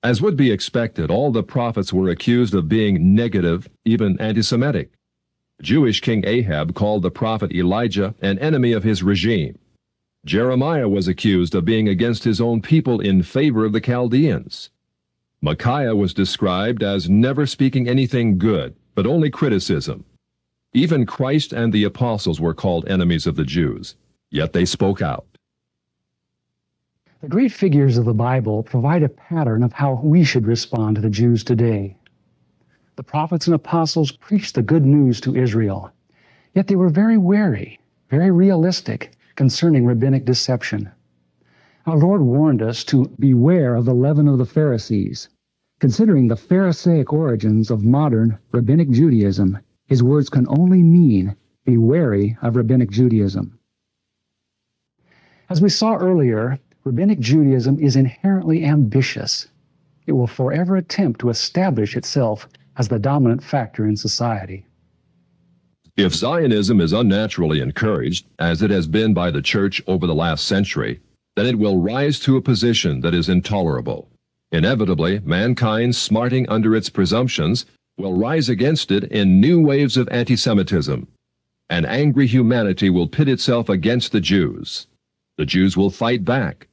As would be expected, all the prophets were accused of being negative, even anti-Semitic. Jewish King Ahab called the prophet Elijah an enemy of his regime. Jeremiah was accused of being against his own people in favor of the Chaldeans. Micaiah was described as never speaking anything good, but only criticism. Even Christ and the apostles were called enemies of the Jews, yet they spoke out. The great figures of the Bible provide a pattern of how we should respond to the Jews today. The prophets and apostles preached the good news to Israel, yet they were very wary, very realistic concerning rabbinic deception. Our Lord warned us to beware of the leaven of the Pharisees. Considering the Pharisaic origins of modern rabbinic Judaism, his words can only mean be wary of rabbinic Judaism. As we saw earlier, Rabbinic Judaism is inherently ambitious. It will forever attempt to establish itself as the dominant factor in society. If Zionism is unnaturally encouraged, as it has been by the church over the last century, then it will rise to a position that is intolerable. Inevitably, mankind, smarting under its presumptions, will rise against it in new waves of anti-Semitism. An angry humanity will pit itself against the Jews. The Jews will fight back.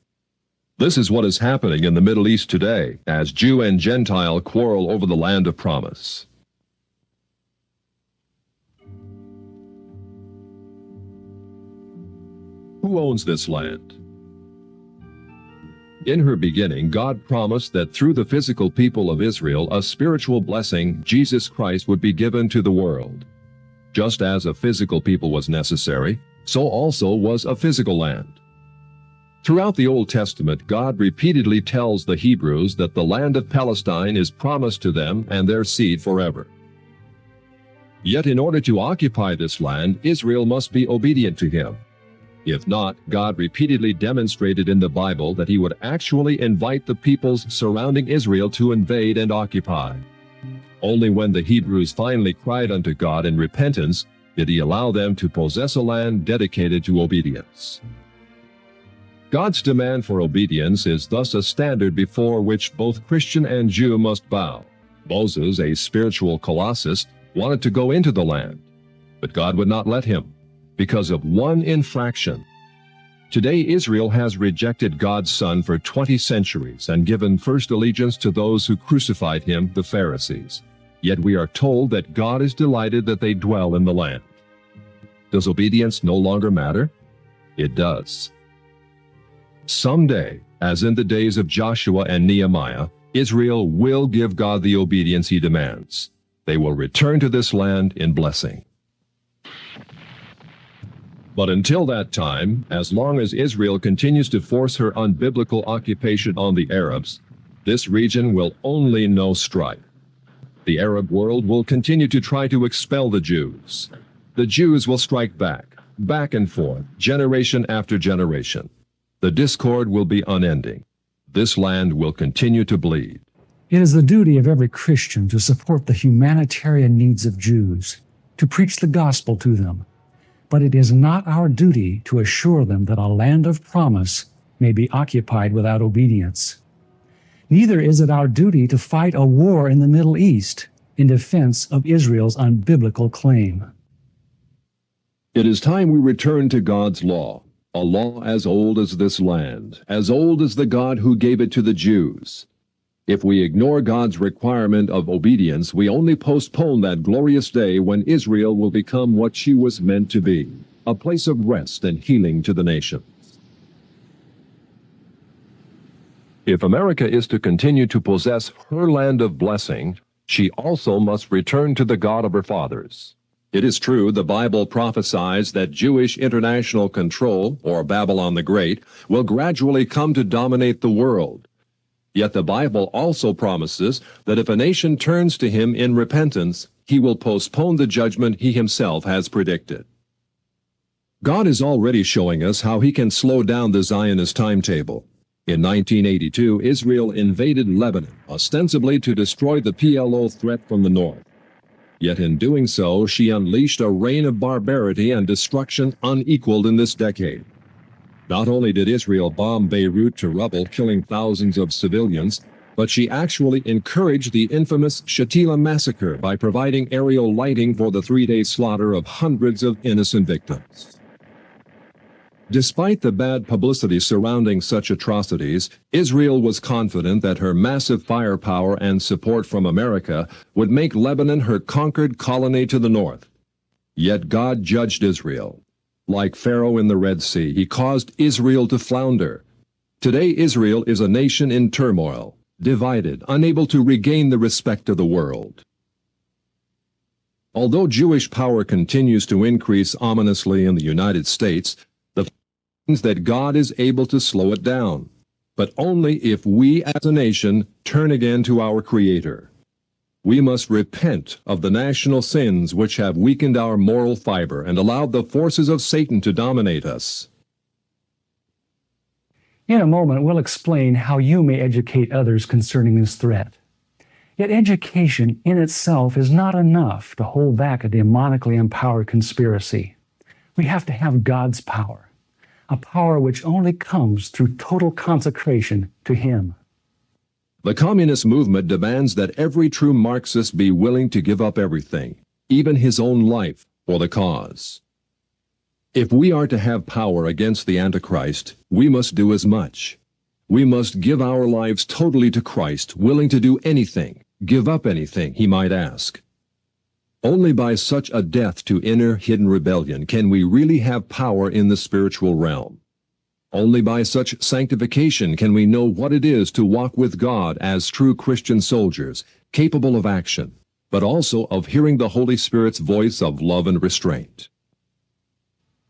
This is what is happening in the Middle East today, as Jew and Gentile quarrel over the land of promise. Who owns this land? In her beginning, God promised that through the physical people of Israel, a spiritual blessing, Jesus Christ, would be given to the world. Just as a physical people was necessary, so also was a physical land. Throughout the Old Testament, God repeatedly tells the Hebrews that the land of Palestine is promised to them and their seed forever. Yet in order to occupy this land, Israel must be obedient to him. If not, God repeatedly demonstrated in the Bible that he would actually invite the peoples surrounding Israel to invade and occupy. Only when the Hebrews finally cried unto God in repentance did he allow them to possess a land dedicated to obedience. God's demand for obedience is thus a standard before which both Christian and Jew must bow. Moses, a spiritual colossus, wanted to go into the land, but God would not let him because of one infraction. Today, Israel has rejected God's Son for 20 centuries and given first allegiance to those who crucified him, the Pharisees. Yet we are told that God is delighted that they dwell in the land. Does obedience no longer matter? It does. Someday, as in the days of Joshua and Nehemiah, Israel will give God the obedience he demands. They will return to this land in blessing. But until that time, as long as Israel continues to force her unbiblical occupation on the Arabs, this region will only know strife. The Arab world will continue to try to expel the Jews. The Jews will strike back and forth, generation after generation. The discord will be unending. This land will continue to bleed. It is the duty of every Christian to support the humanitarian needs of Jews, to preach the gospel to them. But it is not our duty to assure them that a land of promise may be occupied without obedience. Neither is it our duty to fight a war in the Middle East in defense of Israel's unbiblical claim. It is time we return to God's law, a law as old as this land, as old as the God who gave it to the Jews. If we ignore God's requirement of obedience, we only postpone that glorious day when Israel will become what she was meant to be, a place of rest and healing to the nations. If America is to continue to possess her land of blessing, she also must return to the God of her fathers. It is true, the Bible prophesies that Jewish international control, or Babylon the Great, will gradually come to dominate the world. Yet the Bible also promises that if a nation turns to him in repentance, he will postpone the judgment he himself has predicted. God is already showing us how he can slow down the Zionist timetable. In 1982, Israel invaded Lebanon, ostensibly to destroy the PLO threat from the north. Yet in doing so, she unleashed a reign of barbarity and destruction unequaled in this decade. Not only did Israel bomb Beirut to rubble, killing thousands of civilians, but she actually encouraged the infamous Shatila massacre by providing aerial lighting for the three-day slaughter of hundreds of innocent victims. Despite the bad publicity surrounding such atrocities, Israel was confident that her massive firepower and support from America would make Lebanon her conquered colony to the north. Yet God judged Israel. Like Pharaoh in the Red Sea, he caused Israel to flounder. Today, Israel is a nation in turmoil, divided, unable to regain the respect of the world. Although Jewish power continues to increase ominously in the United States, the means that God is able to slow it down, but only if we as a nation turn again to our Creator. We must repent of the national sins which have weakened our moral fiber and allowed the forces of Satan to dominate us. In a moment, we'll explain how you may educate others concerning this threat. Yet education in itself is not enough to hold back a demonically empowered conspiracy. We have to have God's power, a power which only comes through total consecration to Him. The communist movement demands that every true Marxist be willing to give up everything, even his own life, for the cause. If we are to have power against the Antichrist, we must do as much. We must give our lives totally to Christ, willing to do anything, give up anything he might ask. Only by such a death to inner hidden rebellion can we really have power in the spiritual realm. Only by such sanctification can we know what it is to walk with God as true Christian soldiers, capable of action, but also of hearing the Holy Spirit's voice of love and restraint.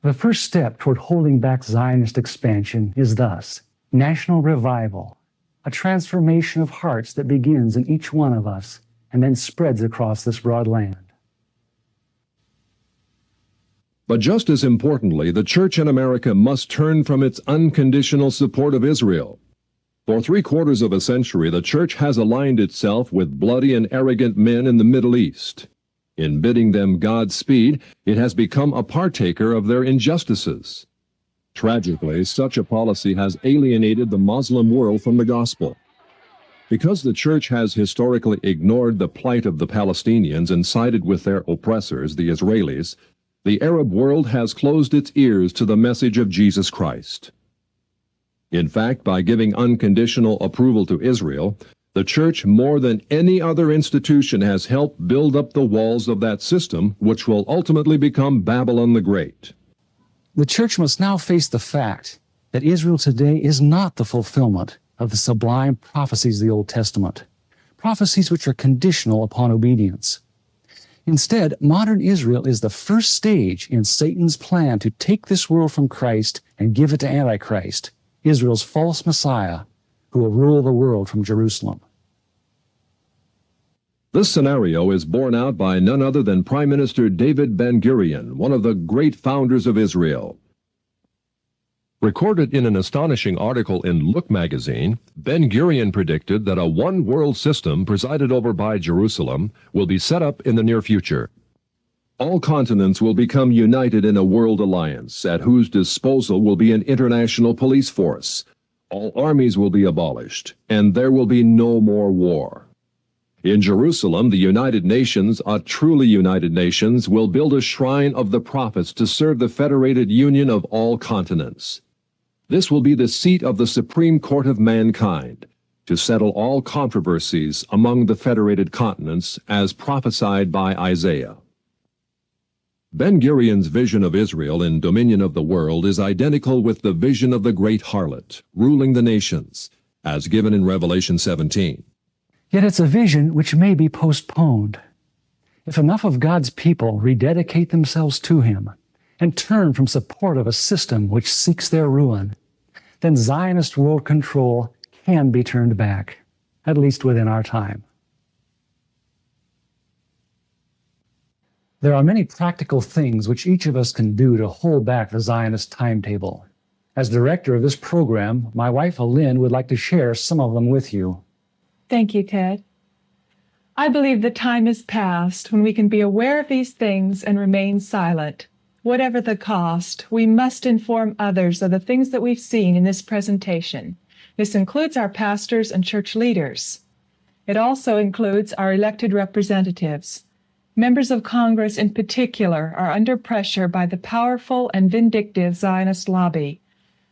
The first step toward holding back Zionist expansion is thus national revival, a transformation of hearts that begins in each one of us and then spreads across this broad land. But just as importantly, the church in America must turn from its unconditional support of Israel. For 3/4 of a century, the church has aligned itself with bloody and arrogant men in the Middle East. In bidding them Godspeed, it has become a partaker of their injustices. Tragically, such a policy has alienated the Muslim world from the gospel. Because the church has historically ignored the plight of the Palestinians and sided with their oppressors, the Israelis, the Arab world has closed its ears to the message of Jesus Christ. In fact, by giving unconditional approval to Israel, the church, more than any other institution, has helped build up the walls of that system, which will ultimately become Babylon the Great. The church must now face the fact that Israel today is not the fulfillment of the sublime prophecies of the Old Testament, prophecies which are conditional upon obedience. Instead, modern Israel is the first stage in Satan's plan to take this world from Christ and give it to Antichrist, Israel's false Messiah, who will rule the world from Jerusalem. This scenario is borne out by none other than Prime Minister David Ben-Gurion, one of the great founders of Israel. Recorded in an astonishing article in Look magazine, Ben-Gurion predicted that a one-world system presided over by Jerusalem will be set up in the near future. All continents will become united in a world alliance, at whose disposal will be an international police force. All armies will be abolished, and there will be no more war. In Jerusalem, the United Nations, a truly united nations, will build a shrine of the prophets to serve the federated union of all continents. This will be the seat of the Supreme Court of mankind, to settle all controversies among the federated continents as prophesied by Isaiah. Ben-Gurion's vision of Israel in dominion of the world is identical with the vision of the great harlot, ruling the nations, as given in Revelation 17. Yet it's a vision which may be postponed. If enough of God's people rededicate themselves to Him and turn from support of a system which seeks their ruin, then Zionist world control can be turned back, at least within our time. There are many practical things which each of us can do to hold back the Zionist timetable. As director of this program, my wife, Lynn, would like to share some of them with you. Thank you, Ted. I believe the time is past when we can be aware of these things and remain silent. Whatever the cost, we must inform others of the things that we've seen in this presentation. This includes our pastors and church leaders. It also includes our elected representatives. Members of Congress in particular are under pressure by the powerful and vindictive Zionist lobby.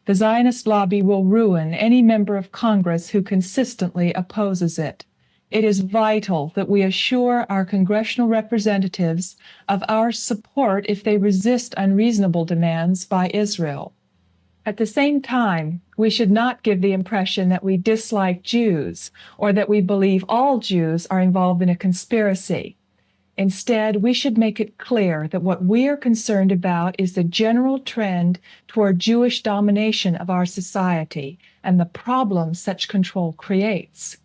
The Zionist lobby will ruin any member of Congress who consistently opposes it. It is vital that we assure our congressional representatives of our support if they resist unreasonable demands by Israel. At the same time, we should not give the impression that we dislike Jews or that we believe all Jews are involved in a conspiracy. Instead, we should make it clear that what we are concerned about is the general trend toward Jewish domination of our society and the problems such control creates.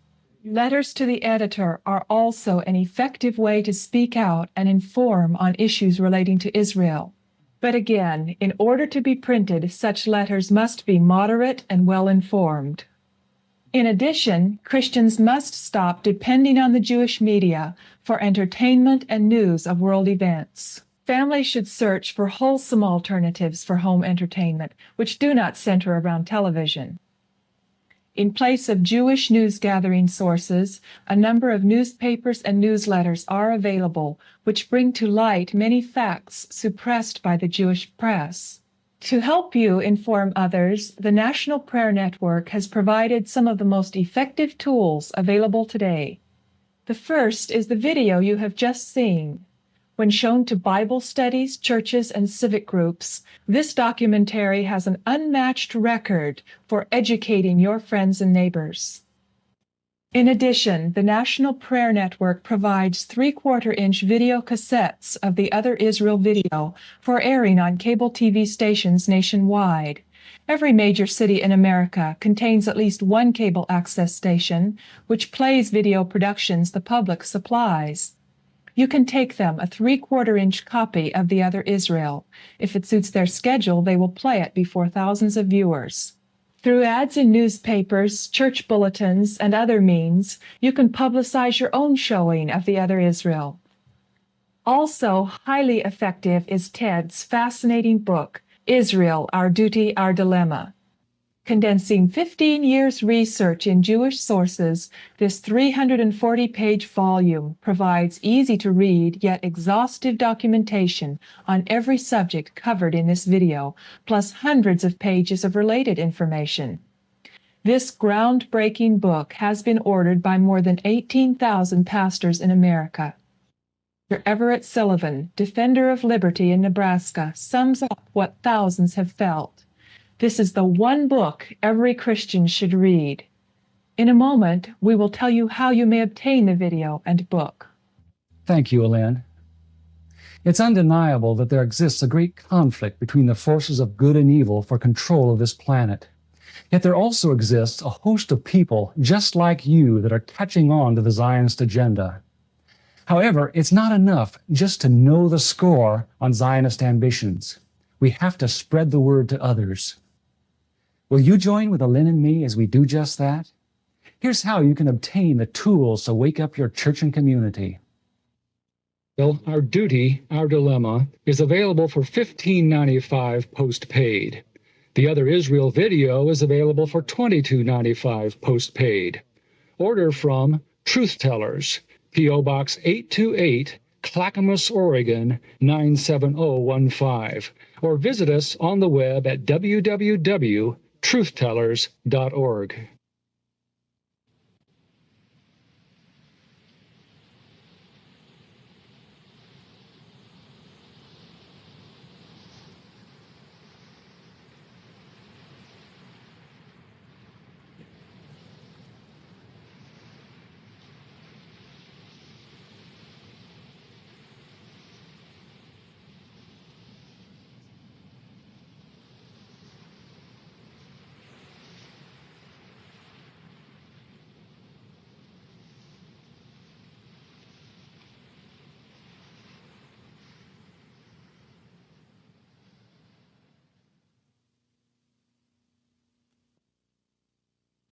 Letters to the editor are also an effective way to speak out and inform on issues relating to Israel. But again, in order to be printed, such letters must be moderate and well informed. In addition, Christians must stop depending on the Jewish media for entertainment and news of world events. Families should search for wholesome alternatives for home entertainment, which do not center around television. In place of Jewish news-gathering sources, a number of newspapers and newsletters are available, which bring to light many facts suppressed by the Jewish press. To help you inform others, the National Prayer Network has provided some of the most effective tools available today. The first is the video you have just seen. When shown to Bible studies, churches, and civic groups, this documentary has an unmatched record for educating your friends and neighbors. In addition, the National Prayer Network provides 3/4-inch video cassettes of the Other Israel video for airing on cable TV stations nationwide. Every major city in America contains at least one cable access station, which plays video productions the public supplies. You can take them a 3/4-inch copy of The Other Israel. If it suits their schedule, they will play it before thousands of viewers. Through ads in newspapers, church bulletins, and other means, you can publicize your own showing of The Other Israel. Also highly effective is Ted's fascinating book, Israel, Our Duty, Our Dilemma. Condensing 15 years' research in Jewish sources, this 340-page volume provides easy-to-read yet exhaustive documentation on every subject covered in this video, plus hundreds of pages of related information. This groundbreaking book has been ordered by more than 18,000 pastors in America. Dr. Everett Sullivan, defender of liberty in Nebraska, sums up what thousands have felt. This is the one book every Christian should read. In a moment, we will tell you how you may obtain the video and book. Thank you, Elaine. It's undeniable that there exists a great conflict between the forces of good and evil for control of this planet. Yet there also exists a host of people just like you that are catching on to the Zionist agenda. However, it's not enough just to know the score on Zionist ambitions. We have to spread the word to others. Will you join with Elaine and me as we do just that? Here's how you can obtain the tools to wake up your church and community. Our Duty, Our Dilemma is available for $15.95 post-paid. The Other Israel video is available for $22.95 post-paid. Order from Truth Tellers, P.O. Box 828, Clackamas, Oregon 97015, or visit us on the web at www.truthtellers.org.